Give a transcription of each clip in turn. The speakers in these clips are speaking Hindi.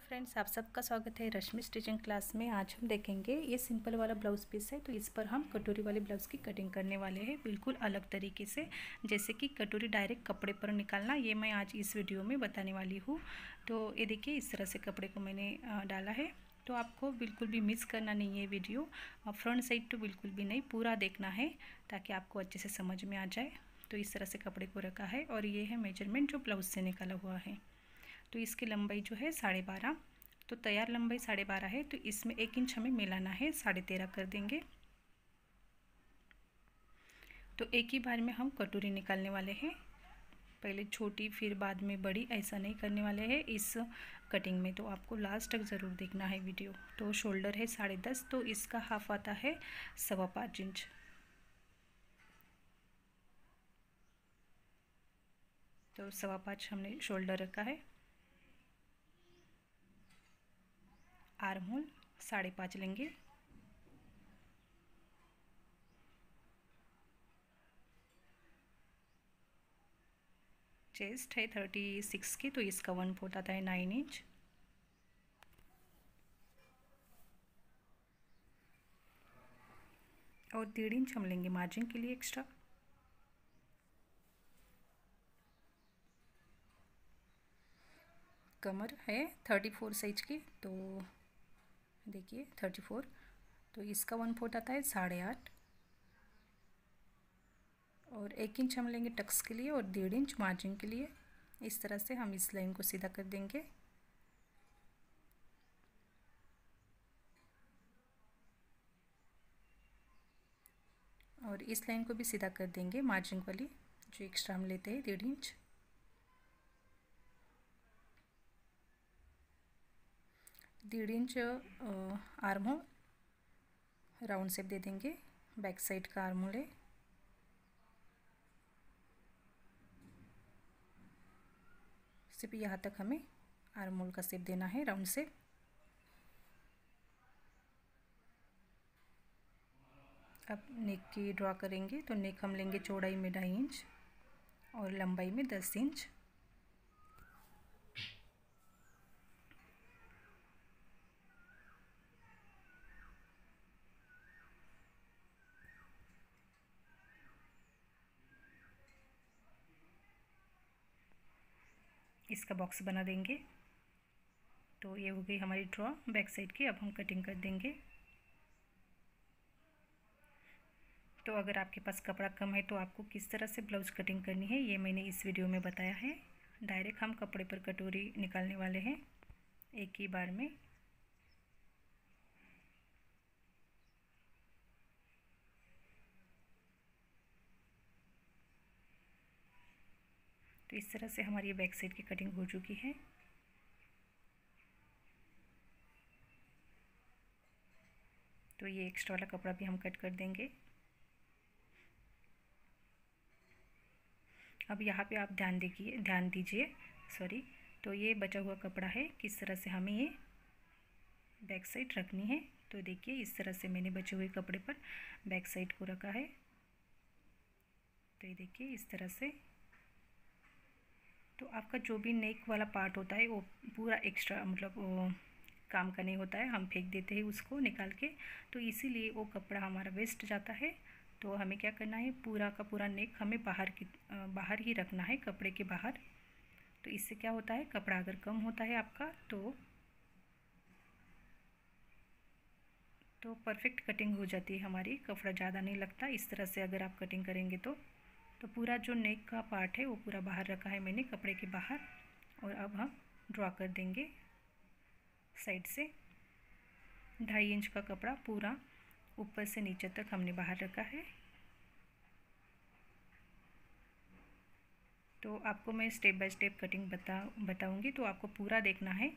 फ्रेंड्स, आप सबका स्वागत है रश्मि स्टिचिंग क्लास में। आज हम देखेंगे ये सिंपल वाला ब्लाउज़ पीस है, तो इस पर हम कटोरी वाले ब्लाउज़ की कटिंग करने वाले हैं बिल्कुल अलग तरीके से। जैसे कि कटोरी डायरेक्ट कपड़े पर निकालना, ये मैं आज इस वीडियो में बताने वाली हूँ। तो ये देखिए, इस तरह से कपड़े को मैंने डाला है। तो आपको बिल्कुल भी मिस करना नहीं है वीडियो, फ्रंट साइड तो बिल्कुल भी नहीं, पूरा देखना है ताकि आपको अच्छे से समझ में आ जाए। तो इस तरह से कपड़े को रखा है और ये है मेजरमेंट जो ब्लाउज़ से निकाला हुआ है। तो इसकी लंबाई जो है 12.5, तो तैयार लंबाई 12.5 है, तो इसमें 1 इंच हमें मिलाना है, 13.5 कर देंगे। तो एक ही बार में हम कटोरी निकालने वाले हैं, पहले छोटी फिर बाद में बड़ी, ऐसा नहीं करने वाले हैं इस कटिंग में। तो आपको लास्ट तक ज़रूर देखना है वीडियो। तो शोल्डर है 10.5, तो इसका हाफ आता है 5.25 इंच। तो 5.25 हमने शोल्डर रखा है। आर्म होल 5.5 लेंगे। चेस्ट है 36 की, तो इसका 1/4 आता है 9 इंच। और 1.5 इंच हम लेंगे मार्जिन के लिए एक्स्ट्रा। कमर है 34 साइज की, तो देखिए 34, तो इसका 1/4 आता है 8.5। और 1 इंच हम लेंगे टक्स के लिए और 1.5 इंच मार्जिन के लिए। इस तरह से हम इस लाइन को सीधा कर देंगे। और इस लाइन को भी सीधा कर देंगे, मार्जिन वाली जो एक्स्ट्रा हम लेते हैं 1.5 इंच। डेढ़ inch armhole round shape दे देंगे। बैक साइड का आर्म होल है। सिर्फ यहाँ तक हमें आर्म होल का शेप देना है, राउंड शेप। अब नेक की ड्रॉ करेंगे, तो नेक हम लेंगे चौड़ाई में 2.5 इंच और लंबाई में 10 इंच। इसका बॉक्स बना देंगे। तो ये हो गई हमारी ड्रॉ बैक साइड की। अब हम कटिंग कर देंगे। तो अगर आपके पास कपड़ा कम है तो आपको किस तरह से ब्लाउज़ कटिंग करनी है, ये मैंने इस वीडियो में बताया है। डायरेक्ट हम कपड़े पर कटोरी निकालने वाले हैं एक ही बार में। तो इस तरह से हमारी बैक साइड की कटिंग हो चुकी है। तो ये एक्स्ट्रा वाला कपड़ा भी हम कट कर देंगे। अब यहाँ पे आप ध्यान दीजिए सॉरी। तो ये बचा हुआ कपड़ा है, किस तरह से हमें ये बैक साइड रखनी है। तो देखिए, इस तरह से मैंने बचे हुए कपड़े पर बैक साइड को रखा है। तो ये देखिए इस तरह से। तो आपका जो भी नेक वाला पार्ट होता है वो पूरा एक्स्ट्रा, मतलब वो काम का नहीं होता है, हम फेंक देते हैं उसको निकाल के। तो इसीलिए वो कपड़ा हमारा वेस्ट जाता है। तो हमें क्या करना है, पूरा का पूरा नेक हमें बाहर ही रखना है, कपड़े के बाहर। तो इससे क्या होता है, कपड़ा अगर कम होता है आपका तो परफेक्ट कटिंग हो जाती है हमारी, कपड़ा ज़्यादा नहीं लगता। इस तरह से अगर आप कटिंग करेंगे तो पूरा जो नेक का पार्ट है वो पूरा बाहर रखा है मैंने, कपड़े के बाहर। और अब हम ड्रॉ कर देंगे साइड से। 2.5 इंच का कपड़ा पूरा ऊपर से नीचे तक हमने बाहर रखा है। तो आपको मैं स्टेप बाय स्टेप कटिंग बताऊंगी, तो आपको पूरा देखना है।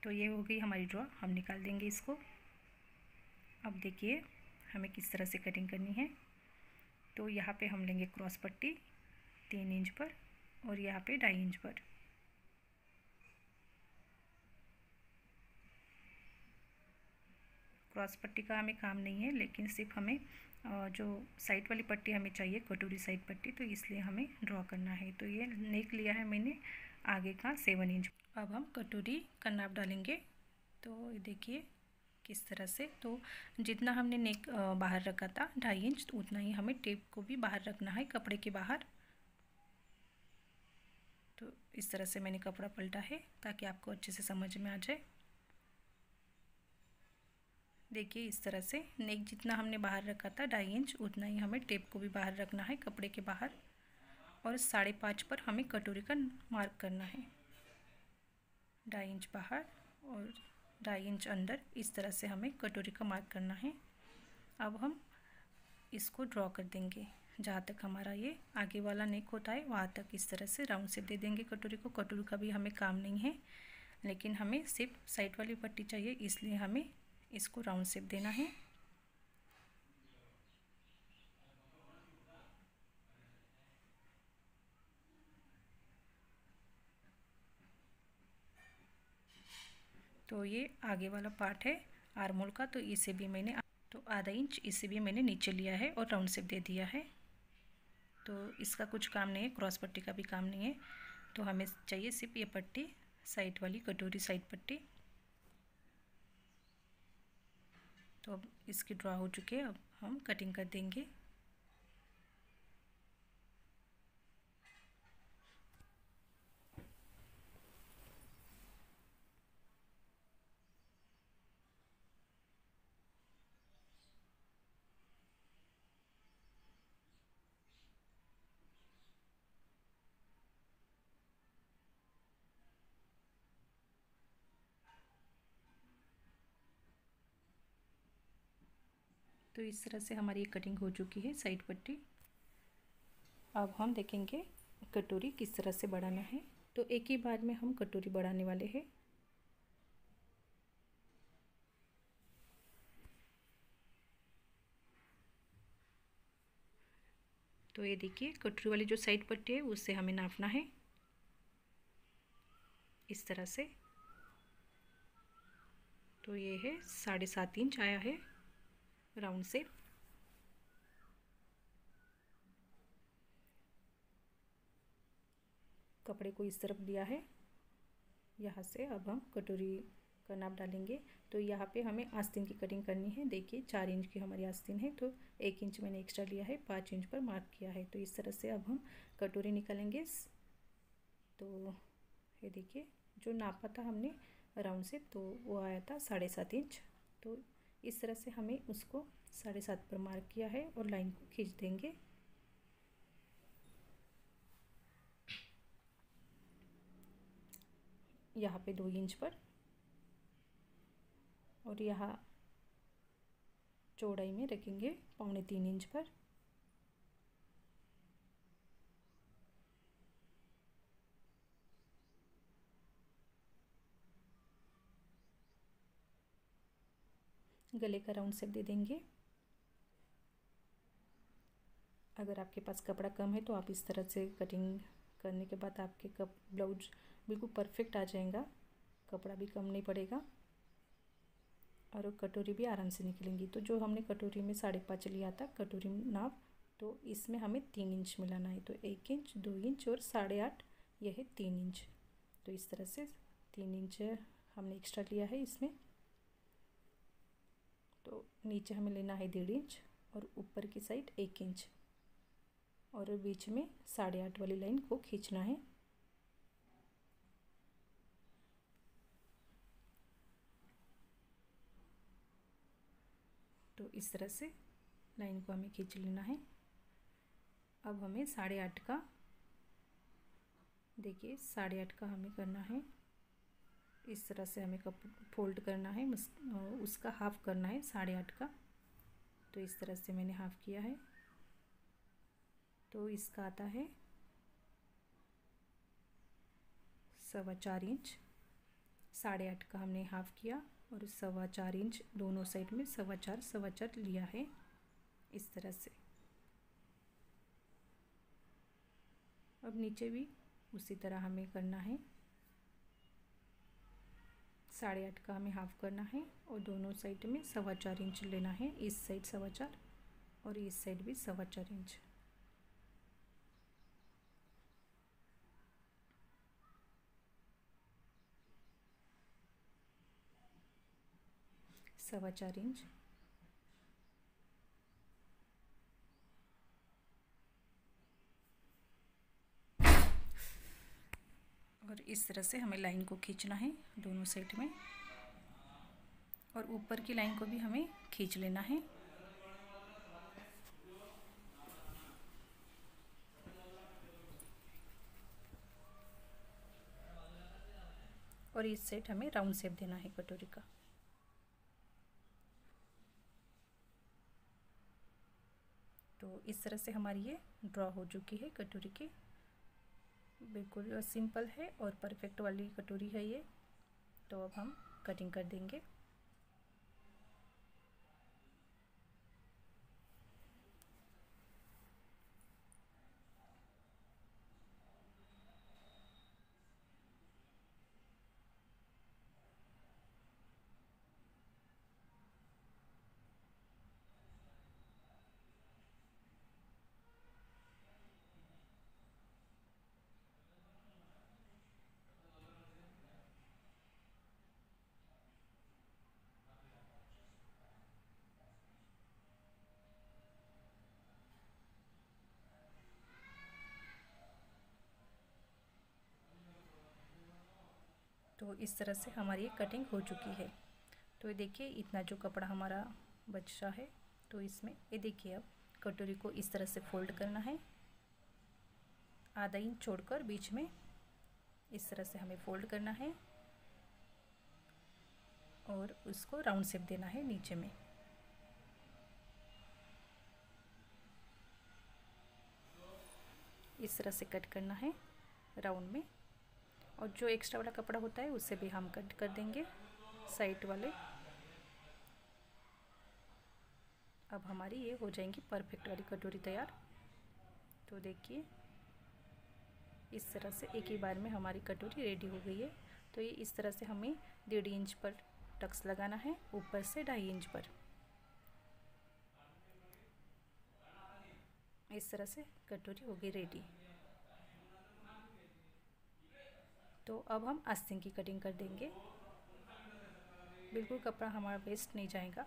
तो ये हो गई हमारी ड्रॉ, हम निकाल देंगे इसको। अब देखिए हमें किस तरह से कटिंग करनी है। तो यहाँ पे हम लेंगे क्रॉस पट्टी 3 इंच पर और यहाँ पे 2.5 इंच पर। क्रॉस पट्टी का हमें काम नहीं है, लेकिन सिर्फ हमें जो साइड वाली पट्टी हमें चाहिए, कटोरी साइड पट्टी, तो इसलिए हमें ड्रॉ करना है। तो ये नेक लिया है मैंने आगे का 7 इंच। अब हम कटोरी का नाप डालेंगे। तो देखिए किस तरह से, तो जितना हमने नेक बाहर रखा था 2.5 इंच, तो उतना ही हमें टेप को भी बाहर रखना है, कपड़े के बाहर। तो इस तरह से मैंने कपड़ा पलटा है ताकि आपको अच्छे से समझ में आ जाए। देखिए इस तरह से नेक जितना हमने बाहर रखा था 2.5 इंच, उतना ही हमें टेप को भी बाहर रखना है, कपड़े के बाहर। और 5.5 पर हमें कटोरी का मार्क करना है, 2.5 इंच बाहर और 2.5 इंच अंदर। इस तरह से हमें कटोरी का मार्क करना है। अब हम इसको ड्रॉ कर देंगे जहाँ तक हमारा ये आगे वाला नेक होता है वहाँ तक। इस तरह से राउंड शेप दे देंगे कटोरी को। कटोरी का भी हमें काम नहीं है, लेकिन हमें सिर्फ साइड वाली पट्टी चाहिए, इसलिए हमें इसको राउंड शेप देना है। तो ये आगे वाला पार्ट है आर्म होल का, तो इसे भी मैंने तो 1/2 इंच इसे भी मैंने नीचे लिया है और राउंड शेप दे दिया है। तो इसका कुछ काम नहीं है, क्रॉस पट्टी का भी काम नहीं है। तो हमें चाहिए सिर्फ ये पट्टी, साइड वाली कटोरी साइड पट्टी। तो अब इसकी ड्रॉ हो चुकी है, अब हम कटिंग कर देंगे। तो इस तरह से हमारी कटिंग हो चुकी है साइड पट्टी। अब हम देखेंगे कटोरी किस तरह से बढ़ाना है। तो एक ही बार में हम कटोरी बढ़ाने वाले हैं। तो ये देखिए कटोरी वाली जो साइड पट्टी है उससे हमें नापना है इस तरह से। तो ये है 7.5 इंच आया है राउंड से। कपड़े को इस तरफ लिया है, यहाँ से अब हम कटोरी का नाप डालेंगे। तो यहाँ पे हमें आस्तीन की कटिंग करनी है। देखिए 4 इंच की हमारी आस्तीन है, तो 1 इंच मैंने एक्स्ट्रा लिया है, 5 इंच पर मार्क किया है। तो इस तरह से अब हम कटोरी निकालेंगे। तो ये देखिए जो नापा था हमने राउंड से, तो वो आया था 7.5 इंच। तो इस तरह से हमें उसको 7.5 पर मार्क किया है और लाइन को खींच देंगे। यहाँ पे 2 इंच पर और यहाँ चौड़ाई में रखेंगे 3.25 इंच पर। गले का राउंड शेप दे देंगे। अगर आपके पास कपड़ा कम है तो आप इस तरह से कटिंग करने के बाद आपके ब्लाउज बिल्कुल परफेक्ट आ जाएगा, कपड़ा भी कम नहीं पड़ेगा और कटोरी भी आराम से निकलेंगी। तो जो हमने कटोरी में 5.5 लिया था कटोरी नाप, तो इसमें हमें 3 इंच मिलाना है। तो 1 इंच, 2 इंच और 8.5, यह है 3 इंच। तो इस तरह से 3 इंच हमने एक्स्ट्रा लिया है इसमें। तो नीचे हमें लेना है 1.5 इंच और ऊपर की साइड 1 इंच और बीच में 8.5 वाली लाइन को खींचना है। तो इस तरह से लाइन को हमें खींच लेना है। अब हमें 8.5 का, देखिए 8.5 का हमें करना है। इस तरह से हमें फोल्ड करना है, उसका हाफ करना है 8.5 का। तो इस तरह से मैंने हाफ किया है। तो इसका आता है 4.25 इंच। 8.5 का हमने हाफ किया और 4.25 इंच दोनों साइड में 4.25 लिया है इस तरह से। अब नीचे भी उसी तरह हमें करना है 8.5 का हमें हाफ करना है और दोनों साइड में 4.25 इंच लेना है। इस साइड 4.25 और इस साइड भी 4.25 इंच। सवा चार इंच और इस तरह से हमें लाइन को खींचना है दोनों साइड में, और ऊपर की लाइन को भी हमें खींच लेना है। और इस साइड हमें राउंड शेप देना है कटोरी का। तो इस तरह से हमारी ये ड्रॉ हो चुकी है कटोरी की। बिल्कुल सिंपल है और परफेक्ट वाली कटोरी है ये। तो अब हम कटिंग कर देंगे। तो इस तरह से हमारी कटिंग हो चुकी है। तो ये देखिए इतना जो कपड़ा हमारा बचा है, तो इसमें ये देखिए अब कटोरी को इस तरह से फोल्ड करना है, आधा इंच छोड़कर बीच में इस तरह से हमें फोल्ड करना है और उसको राउंड शेप देना है नीचे में। इस तरह से कट करना है राउंड में, और जो एक्स्ट्रा वाला कपड़ा होता है उससे भी हम कट कर देंगे साइड वाले। अब हमारी ये हो जाएंगी परफेक्ट वाली कटोरी तैयार। तो देखिए इस तरह से एक ही बार में हमारी कटोरी रेडी हो गई है। तो ये इस तरह से हमें 1.5 इंच पर टक्स लगाना है, ऊपर से 2.5 इंच पर। इस तरह से कटोरी हो गई रेडी। तो अब हम आस्तीन की कटिंग कर देंगे। बिल्कुल कपड़ा हमारा वेस्ट नहीं जाएगा।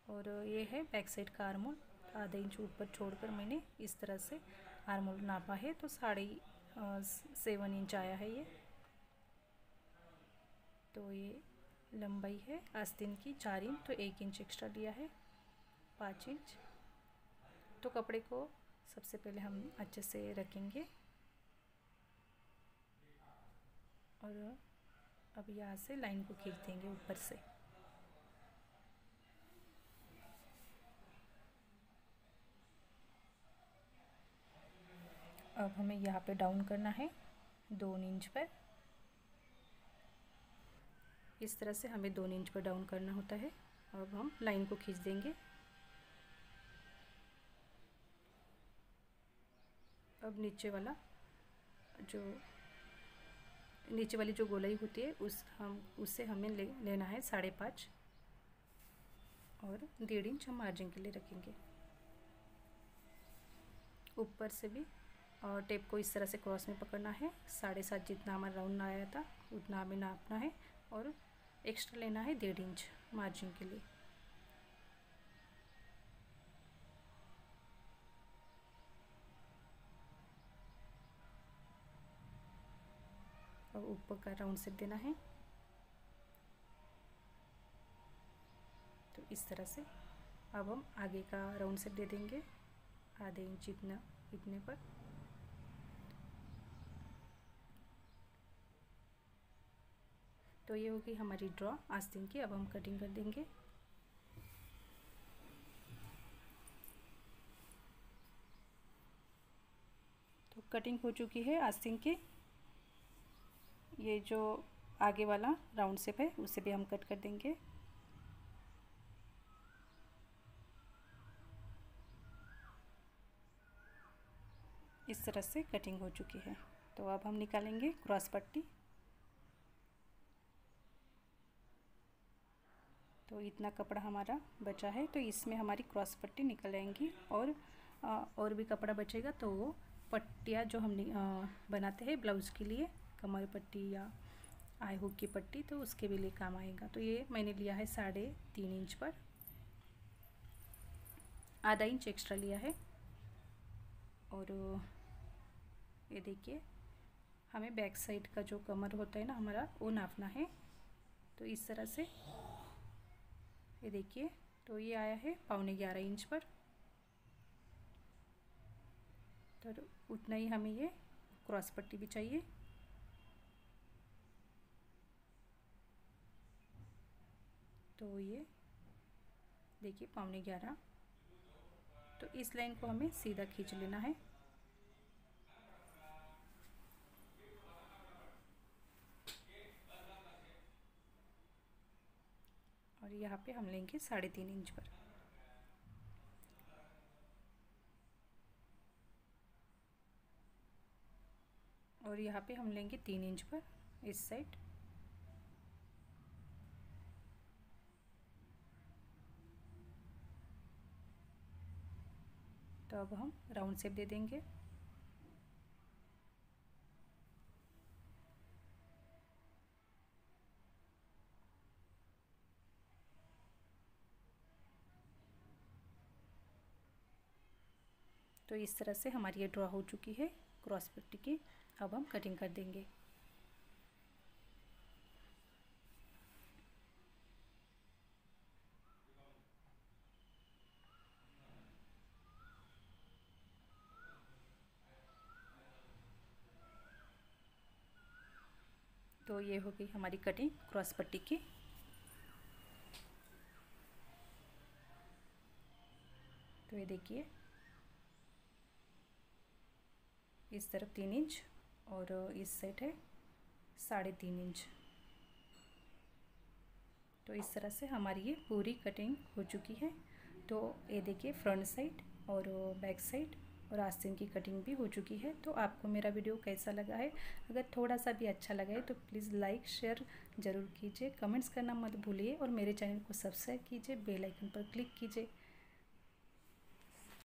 और ये है बैक साइड का आर्मोल, आधा इंच ऊपर छोड़कर मैंने इस तरह से आर्मोल नापा है, तो 7.5 इंच आया है ये। तो ये लंबाई है आस्तीन की 4 इंच, तो 1 इंच एक्स्ट्रा लिया है, 5 इंच। तो कपड़े को सबसे पहले हम अच्छे से रखेंगे और अब यहाँ से लाइन को खींच देंगे ऊपर से। अब हमें यहाँ पे डाउन करना है 2 इंच पर। इस तरह से हमें 2 इंच पर डाउन करना होता है। अब हम लाइन को खींच देंगे। अब नीचे वाली जो गोलाई होती है उससे हमें लेना है 5.5 और 1.5 इंच हम मार्जिन के लिए रखेंगे। ऊपर से भी और टेप को इस तरह से क्रॉस में पकड़ना है। 7.5 जितना हमारा राउंड आया था उतना हमें नापना है और एक्स्ट्रा लेना है 1.5 इंच मार्जिन के लिए। और ऊपर का राउंड शेप देना है। तो इस तरह से अब हम आगे का राउंड शेप दे देंगे आधे इंच इतने पर। तो ये होगी हमारी ड्रॉ आस्तीन की। अब हम कटिंग कर देंगे। तो कटिंग हो चुकी है आस्तीन की। ये जो आगे वाला राउंड शेप है उसे भी हम कट कर देंगे। इस तरह से कटिंग हो चुकी है। तो अब हम निकालेंगे क्रॉस पट्टी। तो इतना कपड़ा हमारा बचा है, तो इसमें हमारी क्रॉस पट्टी निकल आएंगी। और भी कपड़ा बचेगा तो वो पट्टियाँ जो हम बनाते हैं ब्लाउज़ के लिए, कमर पट्टी या आई हुक की पट्टी, तो उसके भी लिए काम आएगा। तो ये मैंने लिया है 3.5 इंच पर, आधा इंच एक्स्ट्रा लिया है। और ये देखिए, हमें बैक साइड का जो कमर होता है ना हमारा, वो नापना है। तो इस तरह से ये देखिए, तो ये आया है 11.25 इंच पर। तो उतना ही हमें ये क्रॉस पट्टी भी चाहिए। तो ये देखिए 11.25, तो इस लाइन को हमें सीधा खींच लेना है। और यहाँ पे हम लेंगे 3.5 इंच पर। और यहाँ पे हम लेंगे 3 इंच पर इस साइड। तो अब हम राउंड शेप दे देंगे। तो इस तरह से हमारी ये ड्रॉ हो चुकी है क्रॉस पट्टी की। अब हम कटिंग कर देंगे। तो ये हो गई हमारी कटिंग क्रॉस पट्टी की। तो ये देखिए, इस तरफ 3 इंच और इस साइड है 3.5 इंच। तो इस तरह से हमारी ये पूरी कटिंग हो चुकी है। तो ये देखिए, फ्रंट साइड और बैक साइड और आस्तीन की कटिंग भी हो चुकी है। तो आपको मेरा वीडियो कैसा लगा है? अगर थोड़ा सा भी अच्छा लगा है तो प्लीज़ लाइक शेयर ज़रूर कीजिए, कमेंट्स करना मत भूलिए और मेरे चैनल को सब्सक्राइब कीजिए, बेल आइकन पर क्लिक कीजिए।